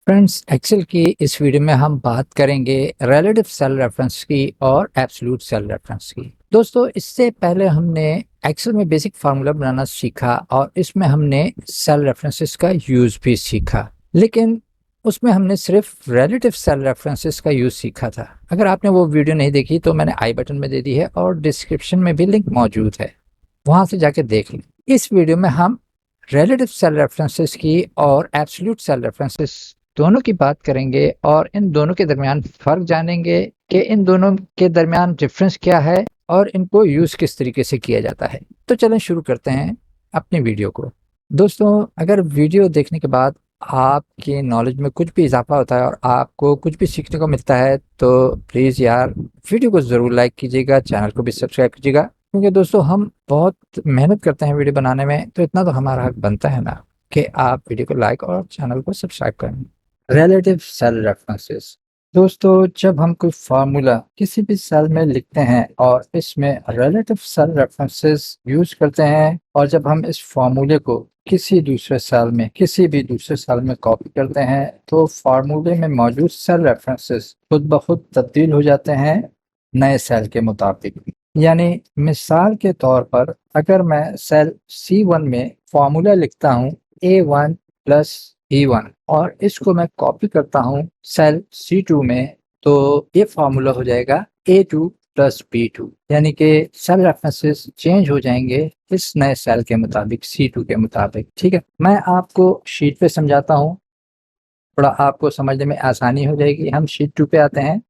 Friends, Excel की इस video में हम बात करेंगे रिलेटिव सेल रेफरेंस की और एब्सोल्यूट सेल रेफरेंस की। दोस्तों, इससे पहले हमने एक्सेल में बेसिक फार्मूला बनाना सीखा और इसमें हमने सेल रेफरेंसेस का यूज भी सीखा, लेकिन उसमें हमने सिर्फ रिलेटिव सेल रेफरेंसेस का यूज सीखा था। अगर आपने वो वीडियो नहीं देखी तो मैंने आई बटन में दे दी है और डिस्क्रिप्शन में भी लिंक मौजूद है, वहां से जाके देख लें। इस वीडियो में हम रिलेटिव सेल रेफरेंसेस की और एब्सोल्यूट सेल रेफरेंसेस दोनों की बात करेंगे और इन दोनों के दरमियान फर्क जानेंगे कि इन दोनों के दरमियान डिफरेंस क्या है और इनको यूज किस तरीके से किया जाता है। तो चलें शुरू करते हैं अपनी वीडियो को। दोस्तों, अगर वीडियो देखने के बाद आपके नॉलेज में कुछ भी इजाफा होता है और आपको कुछ भी सीखने को मिलता है तो प्लीज़ यार वीडियो को ज़रूर लाइक कीजिएगा, चैनल को भी सब्सक्राइब कीजिएगा, क्योंकि दोस्तों हम बहुत मेहनत करते हैं वीडियो बनाने में, तो इतना तो हमारा हक बनता है ना कि आप वीडियो को लाइक और चैनल को सब्सक्राइब करें। Relative cell references. दोस्तों, जब हम कोई फार्मूला किसी भी सेल में लिखते हैं और इसमें रिलेटिव सेल रेफरेंसेस यूज करते हैं और जब हम इस फार्मूले को किसी भी दूसरे सेल में कॉपी करते हैं तो फार्मूले में मौजूद सेल रेफरेंसेस खुद ब खुद तब्दील हो जाते हैं नए सेल के मुताबिक। यानी मिसाल के तौर पर अगर मैं सेल C1 में फार्मूला लिखता हूँ A1 प्लस E1 और इसको मैं कॉपी करता हूँ सेल C2 में, तो ये फार्मूला हो जाएगा A2 प्लस B2। यानी कि सेल रेफरेंसेस चेंज हो जाएंगे इस नए सेल के मुताबिक, C2 के मुताबिक। ठीक है, मैं आपको शीट पे समझाता हूँ, थोड़ा आपको समझने में आसानी हो जाएगी। हम शीट 2 पे आते हैं।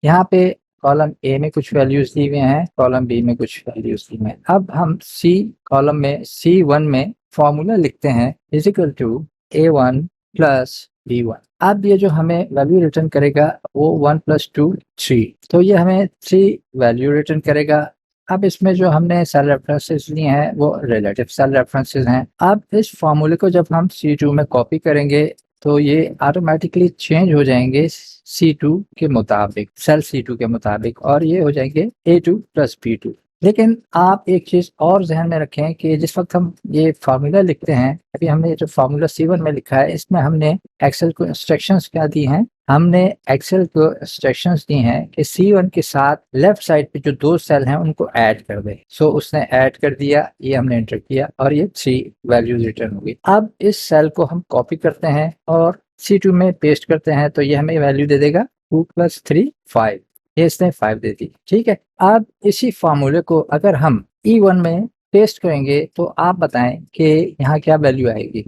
यहाँ पे कॉलम ए में कुछ वैल्यूज दी हुए हैं, कॉलम बी में कुछ वैल्यूज दी हुए हैं। अब हम सी कॉलम में C1 में फॉर्मूला लिखते हैं is equal to A1 plus B1। अब ये जो हमें वैल्यू रिटर्न करेगा वो 1 प्लस 2 3, तो ये हमें 3 वैल्यू रिटर्न करेगा। अब इसमें जो हमने सेल रेफरेंसेस लिए हैं वो रिलेटिव सेल रेफरेंसेस हैं। अब इस फॉर्मूले को जब हम C2 में कॉपी करेंगे तो ये ऑटोमेटिकली चेंज हो जाएंगे C2 के मुताबिक, सेल C2 के मुताबिक, और ये हो जाएंगे A2 प्लस B2। लेकिन आप एक चीज और जहन में रखें कि जिस वक्त हम ये फार्मूला लिखते हैं, अभी हमने जो फार्मूला C1 में लिखा है इसमें हमने एक्सेल को इंस्ट्रक्शंस क्या दी हैं, हमने एक्सेल को इंस्ट्रक्शंस दी हैं कि C1 के साथ लेफ्ट साइड पे जो 2 सेल हैं उनको ऐड कर दे। सो उसने ऐड कर दिया, ये हमने एंटर किया और ये 3 वैल्यूज रिटर्न हो गई। अब इस सेल को हम कॉपी करते हैं और C2 में पेस्ट करते हैं, तो ये हमें वैल्यू दे देगा 2 प्लस 3 5। ये इसने 5 दे दी। ठीक है, अब इसी फार्मूले को अगर हम E1 में पेस्ट करेंगे तो आप बताएं कि यहाँ क्या वैल्यू आएगी।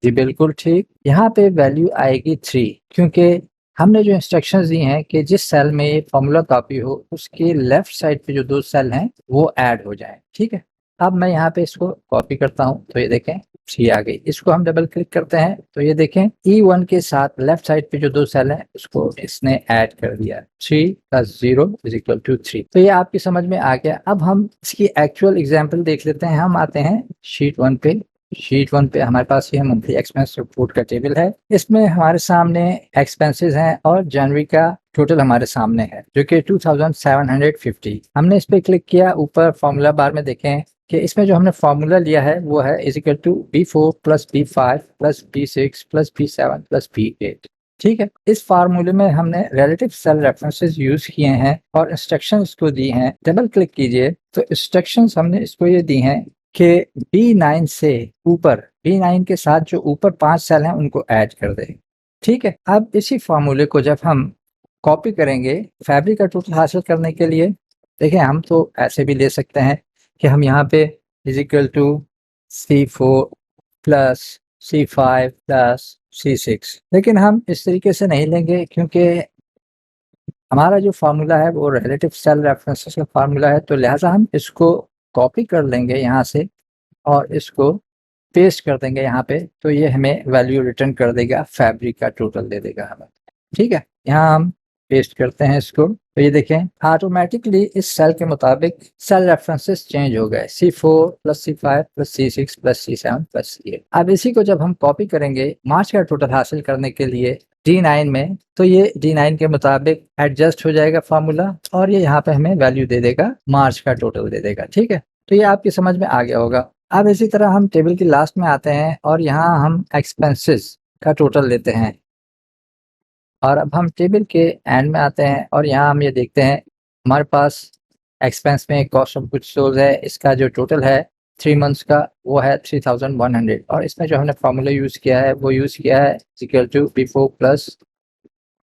जी बिल्कुल ठीक, यहाँ पे वैल्यू आएगी 3, क्योंकि हमने जो इंस्ट्रक्शंस दी हैं कि जिस सेल में ये फॉर्मूला कॉपी हो उसके लेफ्ट साइड पे जो 2 सेल हैं वो ऐड हो जाएं। ठीक है, अब मैं यहाँ पे इसको कॉपी करता हूँ तो ये देखें 3 आ गई। इसको हम डबल क्लिक करते हैं तो ये देखें E1 के साथ लेफ्ट साइड पे जो 2 सेल हैं उसको इसने ऐड कर दिया। 3 प्लस 0 इज इक्वल टू 3। तो ये आपकी समझ में आ गया। अब हम इसकी एक्चुअल एग्जाम्पल देख लेते हैं। हम आते हैं शीट 1 पे। शीट 1 पे हमारे पास ये मंथली एक्सपेंस रिपोर्ट का टेबल है। इसमें हमारे सामने एक्सपेंसेस हैं और जनवरी का टोटल हमारे सामने है जो कि 2750। हमने इस पे क्लिक किया, ऊपर फॉर्मूला बार में देखें कि इसमें जो हमने फॉर्मूला लिया है वो है is equal to B4 plus B5 plus B6 plus B7 plus B8। ठीक है, इस फार्मूले में हमने रिलेटिव सेल रेफरेंसेस यूज किए हैं और इंस्ट्रक्शंस को दी हैं। डबल क्लिक कीजिए तो इंस्ट्रक्शंस हमने इसको ये दी हैं कि B9 से ऊपर, B9 के साथ जो ऊपर 5 सेल हैं उनको ऐड कर दे। ठीक है, अब इसी फार्मूले को जब हम कॉपी करेंगे फैब्रिक का टोटल हासिल करने के लिए, देखिए हम तो ऐसे भी ले सकते हैं कि हम यहाँ पे is equal to C4 plus C5 plus C6, लेकिन हम इस तरीके से नहीं लेंगे क्योंकि हमारा जो फार्मूला है वो रिलेटिव सेल रेफरेंसेस का फार्मूला है। तो लिहाजा हम इसको कॉपी कर लेंगे यहाँ से और इसको पेस्ट कर देंगे यहाँ पे, तो ये हमें वैल्यू रिटर्न कर देगा, फैब्रिक का टोटल दे देगा हमें। ठीक है, यहाँ हम पेस्ट करते हैं इसको, तो ये देखें ऑटोमेटिकली इस सेल के मुताबिक सेल रेफरेंसेस चेंज हो गए। C4 plus C5 plus C6 plus C7 plus C8। अब इसी को जब हम कॉपी करेंगे मार्च का टोटल हासिल करने के लिए D9 में, तो ये D9 के मुताबिक एडजस्ट हो जाएगा फार्मूला और ये यहाँ पे हमें वैल्यू दे देगा, मार्च का टोटल दे देगा। ठीक है, तो ये आपकी समझ में आ गया होगा। अब इसी तरह हम टेबल की लास्ट में आते हैं और यहाँ हम एक्सपेंसेस का टोटल लेते हैं। और अब हम टेबल के एंड में आते हैं और यहाँ हम ये देखते हैं हमारे पास एक्सपेंस में कॉस्ट ऑफ गुड्स सोल्ड है, इसका जो टोटल है 3 मंथ्स का वो है 3100 और इसमें जो हमने फार्मूला यूज़ किया है वो यूज़ किया है equal to P4 plus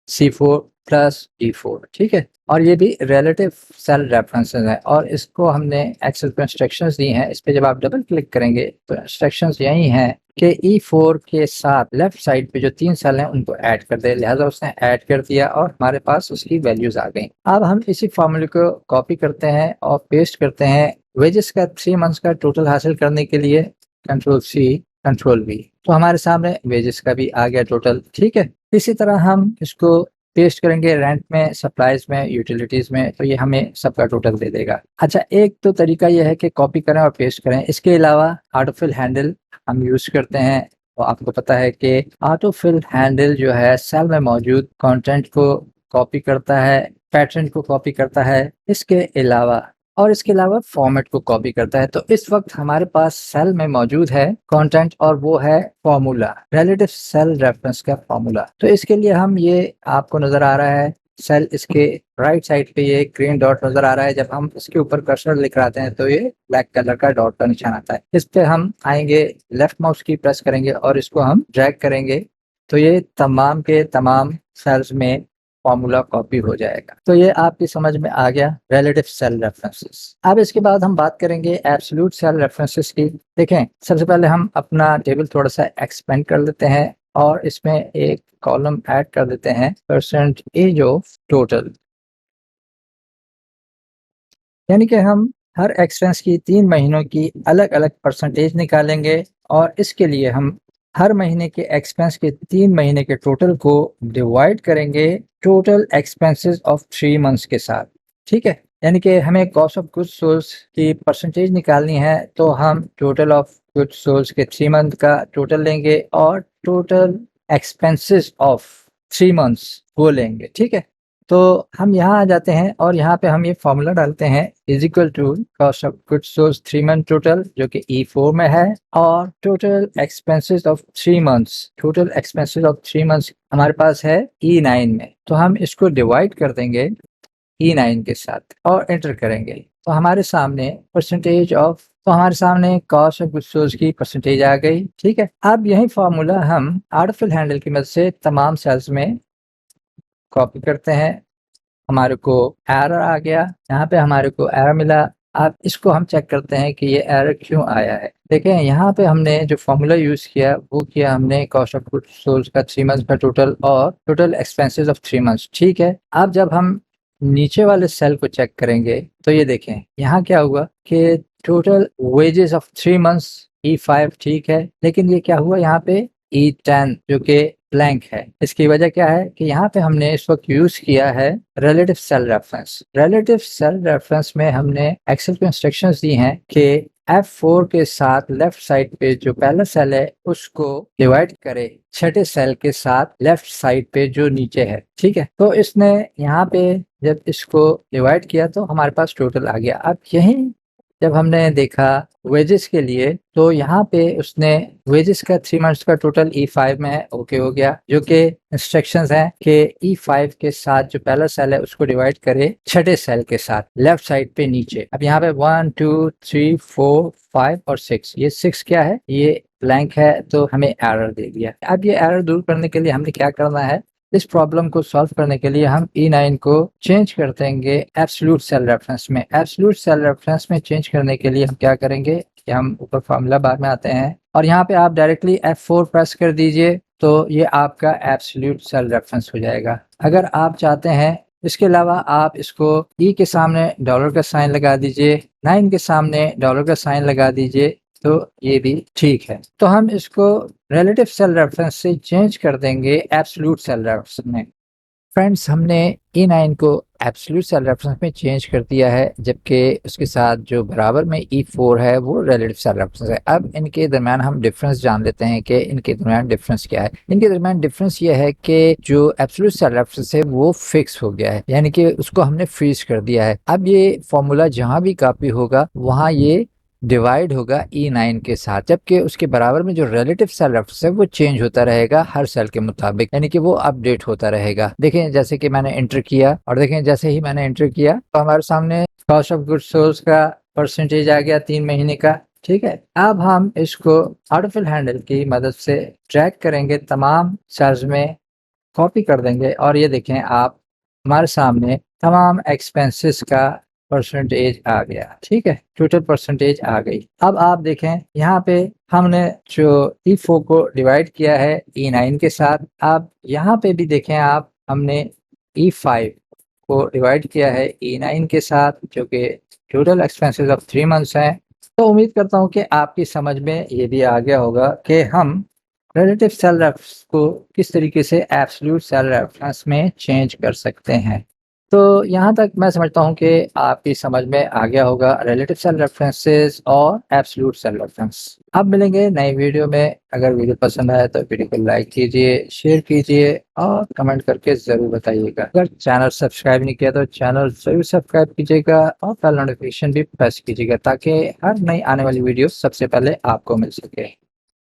C4 plus D4, ठीक है। और ये भी रिलेटिव सेल रेफरेंसेस है और इसको हमने एक्सेल पे इंस्ट्रक्शंस दी हैं। इस पे जब आप डबल क्लिक करेंगे तो इंस्ट्रक्शंस यही हैं कि E4 के साथ लेफ्ट साइड पे जो 3 सेल हैं उनको ऐड कर दे। लिहाजा उसने ऐड कर दिया और हमारे पास उसकी वैल्यूज आ गई। अब हम इसी फार्मूले को कॉपी करते हैं और पेस्ट करते हैं वेजेस का 3 मंथ्स का टोटल हासिल करने के लिए Ctrl+C Ctrl+V, तो हमारे सामने वेजेस का भी आ गया टोटल, ठीक है। इसी तरह हम इसको पेस्ट करेंगे रेंट में, सप्लाईज में, यूटिलिटीज में, तो ये हमें सबका टोटल दे देगा। अच्छा, एक तो तरीका यह है कि कॉपी करें और पेस्ट करें। इसके अलावा ऑटोफिल हैंडल हम यूज करते हैं। तो आपको पता है कि ऑटोफिल हैंडल जो है सेल में मौजूद कंटेंट को कॉपी करता है, पैटर्न को कॉपी करता है, इसके अलावा फॉर्मेट को कॉपी करता है। तो इस वक्त हमारे पास सेल में मौजूद है कंटेंट और वो है फॉर्मूला, रिलेटिव सेल रेफरेंस का फॉर्मूला। तो इसके लिए हम ये आपको नजर आ रहा है सेल, इसके राइट साइड पे ये ग्रीन डॉट नजर आ रहा है। जब हम इसके ऊपर कर्सर लिखते हैं तो ये ब्लैक कलर का डॉट का निशान आता है। इस पे हम आएंगे, लेफ्ट माउस की प्रेस करेंगे और इसको हम ड्रैग करेंगे तो ये तमाम के तमाम सेल्स में फॉर्मूला कॉपी हो जाएगा। तो ये आपकी समझ में आ गया रिलेटिव सेल रेफरेंसेस। अब इसके बाद हम बात करेंगे एब्सोल्यूट सेल रेफरेंसेस की। देखें, सबसे पहले हम अपना टेबल थोड़ा सा एक्सपेंड कर लेते हैं और इसमें एक कॉलम ऐड कर देते हैं परसेंटेज ऑफ टोटल, यानी कि हम हर एक्सपेंस की 3 महीनों की अलग अलग परसेंटेज निकालेंगे और इसके लिए हम हर महीने के एक्सपेंस के 3 महीने के टोटल को डिवाइड करेंगे टोटल एक्सपेंसेस ऑफ 3 मंथ्स के साथ, ठीक है। यानी कि हमें कॉस्ट ऑफ गुड्स सोल्ड की परसेंटेज निकालनी है तो हम टोटल ऑफ गुड्स सोल्ड के 3 मंथ का टोटल लेंगे और टोटल एक्सपेंसेस ऑफ 3 मंथ्स वो लेंगे, ठीक है। तो हम यहाँ आ जाते हैं और यहाँ पे हम ये फॉर्मूला डालते हैं is equal to cost of goods sold 3 month total, जो कि E4 में है, और total expenses of 3 months, total expenses of 3 months हमारे पास है E9 में। तो हम इसको डिवाइड कर देंगे E9 के साथ और एंटर करेंगे तो हमारे सामने परसेंटेज ऑफ, तो हमारे सामने कॉस्ट ऑफ गुड्स सोल्ड की परसेंटेज आ गई, ठीक है। अब यही फॉर्मूला हम ऑटोफिल हैंडल की मदद से तमाम सेल्स में कॉपी करते हैं। हमारे को एरर आ गया, यहाँ पे हमारे को एरर मिला। अब इसको हम चेक करते हैं कि ये एरर क्यों आया है। देखें, यहाँ पे हमने जो फॉर्मूला यूज किया वो किया हमने कॉस्ट ऑफ गुड्स सोल्ड का 3 मंथ्स का टोटल और टोटल एक्सपेंसेस ऑफ 3 मंथ्स, ठीक है। अब जब हम नीचे वाले सेल को चेक करेंगे तो ये देखें यहाँ क्या हुआ कि total wages of 3 months E5, ठीक है, लेकिन ये क्या हुआ यहाँ पे E10 जो कि ब्लैंक है। इसकी वजह क्या है कि यहाँ पे हमने इस वक्त यूज किया है relative cell reference. Relative cell reference में हमने एक्सेल को इंस्ट्रक्शंस दी हैं कि F4 के साथ लेफ्ट साइड पे जो पहला सेल है उसको डिवाइड करे छठे सेल के साथ लेफ्ट साइड पे जो नीचे है, ठीक है। तो इसने यहाँ पे जब इसको डिवाइड किया तो हमारे पास टोटल आ गया। अब यही जब हमने देखा वेजेस के लिए तो यहाँ पे उसने वेजेस का 3 मंथ्स का टोटल E5 में है, ओके हो गया, जो कि इंस्ट्रक्शंस हैं कि E5 के साथ जो पहला सेल है उसको डिवाइड करे छठे सेल के साथ लेफ्ट साइड पे नीचे। अब यहाँ पे 1 2 3 4 5 और 6, ये 6 क्या है, ये ब्लैंक है, तो हमें एरर दे दिया। अब ये एरर दूर करने के लिए हमने क्या करना है, इस प्रॉब्लम को सॉल्व करने के लिए हम E9 को चेंज कर देंगे एब्सोल्यूट सेल रेफरेंस में। एब्सोल्यूट सेल रेफरेंस में चेंज करने के लिए हम क्या करेंगे कि हम ऊपर फार्मूला बार में आते हैं और यहाँ पे आप डायरेक्टली F4 प्रेस कर दीजिए तो ये आपका एब्सोल्यूट सेल रेफरेंस हो जाएगा। अगर आप चाहते हैं इसके अलावा आप इसको E के सामने डॉलर का साइन लगा दीजिए, 9 के सामने डॉलर का साइन लगा दीजिए, तो ये भी ठीक है। तो हम इसको रिलेटिव सेल रेफरेंस से चेंज कर देंगे एब्सोल्यूट सेल रेफरेंस में। फ्रेंड्स, हमने E9 को एब्सोल्यूट सेल रेफरेंस में चेंज कर दिया है, जबकि उसके साथ जो बराबर में E4 है वो रिलेटिव सेल रेफरेंस है। अब इनके दरमियान हम डिफरेंस जान लेते हैं कि इनके दरमियान डिफरेंस क्या है। इनके दरमियान डिफरेंस ये है कि जो एब्सोल्यूट सेल रेफरेंस है वो फिक्स हो गया है, यानी कि उसको हमने फ्रीज कर दिया है। अब ये फॉर्मूला जहां भी कॉपी होगा वहां ये डिवाइड होगा E9 के साथ, जबकि उसके बराबर में जो रिलेटिव सेल रेफरेंस है वो चेंज होता रहेगा हर सेल के मुताबिक, यानी कि वो अपडेट होता रहेगा। देखें जैसे कि मैंने एंटर किया और देखें जैसे ही मैंने एंटर किया तो हमारे सामने कॉस्ट ऑफ गुड्स सोल्ड का परसेंटेज आ गया 3 महीने का। ठीक है, अब हम इसको आर्टिफिशियल हैंडल की मदद से ट्रैक करेंगे, तमाम सेल्स में कॉपी कर देंगे और ये देखें आप, हमारे सामने तमाम एक्सपेंसेस का परसेंटेज आ गया। ठीक है, टोटल परसेंटेज आ गई। अब आप देखें यहाँ पे हमने जो E4 को डिवाइड किया है E9 के साथ। अब यहाँ पे भी देखें आप, हमने E5 को डिवाइड किया है E9 के साथ, जो कि टोटल एक्सपेंसेस ऑफ 3 मंथ्स हैं। तो उम्मीद करता हूँ कि आपकी समझ में ये भी आ गया होगा कि हम रिलेटिव सेल रेफरेंस को किस तरीके से एब्सोल्यूट सेल रेफरेंस में चेंज कर सकते हैं। तो यहाँ तक मैं समझता हूँ कि आपकी समझ में आ गया होगा रिलेटिव सेल रेफरेंसेस और एब्सोल्यूट सेल रेफरेंस। अब मिलेंगे नई वीडियो में। अगर वीडियो पसंद आए तो वीडियो को लाइक कीजिए, शेयर कीजिए और कमेंट करके ज़रूर बताइएगा। अगर चैनल सब्सक्राइब नहीं किया तो चैनल ज़रूर सब्सक्राइब कीजिएगा और बेल नोटिफिकेशन भी प्रेस कीजिएगा, ताकि हर नई आने वाली वीडियो सबसे पहले आपको मिल सके।